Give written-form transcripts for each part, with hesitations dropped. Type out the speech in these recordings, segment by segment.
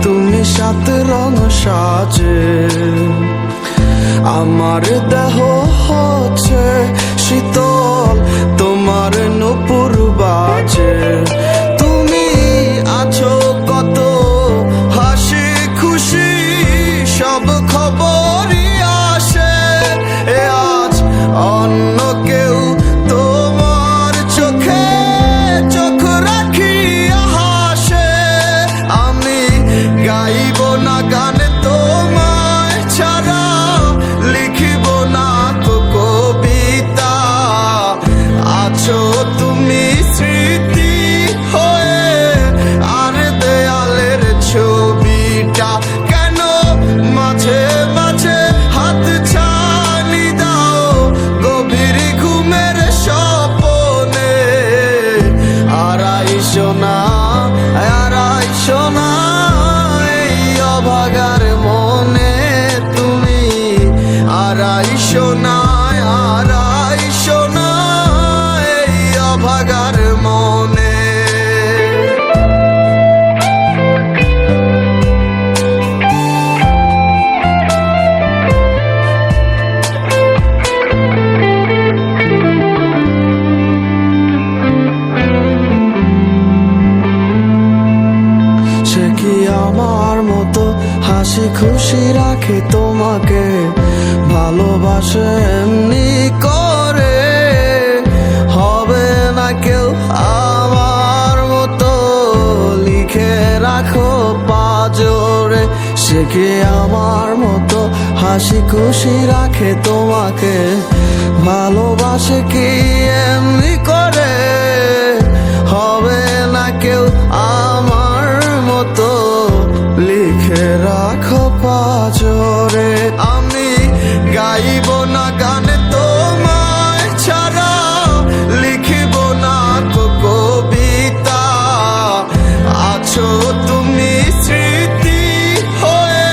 তুমি সাত রং সাজে, আমার দেহ হচ্ছে শীতল, তোমার নূপুর বাজে। তুমি আছো কত হাসি খুশি, সব খবরই আসে। আজ অন্য কেউ তোমার চোখে চোখ রাখিয়া হাসে। আমি গাইব না গান তোমায় ছাড়া, লিখিব না তো কবিতা। আছো তুমি স্মৃতি হয়ে, আর দেয়ালের ছবিটা কেন মাঝে মাঝে হাত ছানি দাও গভীর ঘুমের স্বপনে। আর আইসো না, আর আইসো না এই অভাগার মনে তুমি। আর আইসো না, আর আইসো না এই অভাগার মনে। সে কি আমার মতো হাসি খুশি রাখে তোমাকে, ভালোবাসে এমনি করে? হবে না কেউ আমার মতো, লিখে রাখো পাজরে। সে কি আমার মতো হাসি খুশি রাখে তোমাকে, ভালোবাসে কি এমনি করে? হবে না কেউ আমার মতো, লিখে রাখো পাজরে। আমি গাইব না গান তোমায় ছাড়া, লিখিব না তো কবিতা। আছো তুমি স্মৃতি হয়ে,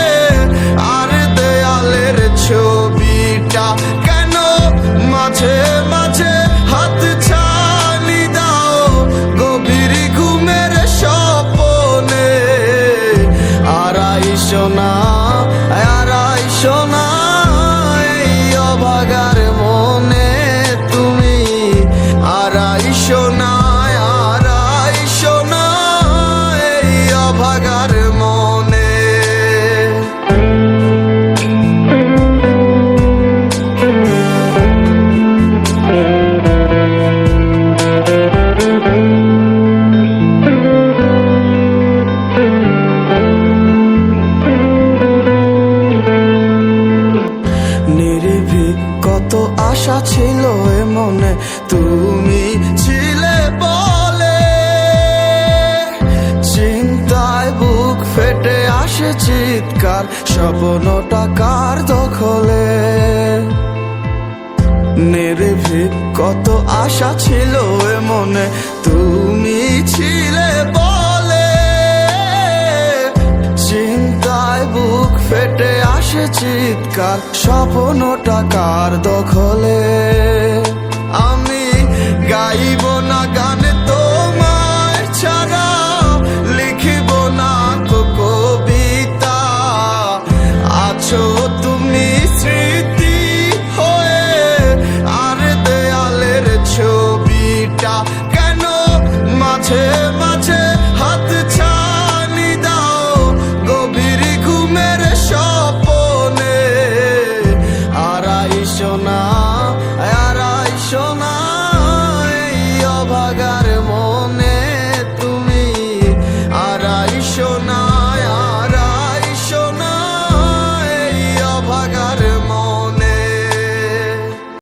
আর দেয়ালের ছবিটা কেন মাঝে মাঝে হাত ছানি দাও গভীর ঘুমের স্বপনে। আর আইসো না, আর আইসো না এই অভাগার মনে তুমি। আর আইসো না, আর আইসো না এই অভাগার মনে। নিরিবিক কত আশা ছিল এ মনে, তুমি ছিলে বলে। চিন্তায় বুক ফেটে আসে চিৎকার, স্বপ্নটা কার দখলে? নিরিবিক কত আশা ছিল এ মনে, তুমি ছিলে বলে। চিন্তায় বুক ফেটে আসে চিৎকার, স্বপ্নটা কার দখলে? আমি গাইব না গান তোমায় ছাড়া, লিখিব না তো কবিতা। আছো তুমি স্মৃতি হয়ে, আর দেয়ালের ছবিটা কেন মাঝে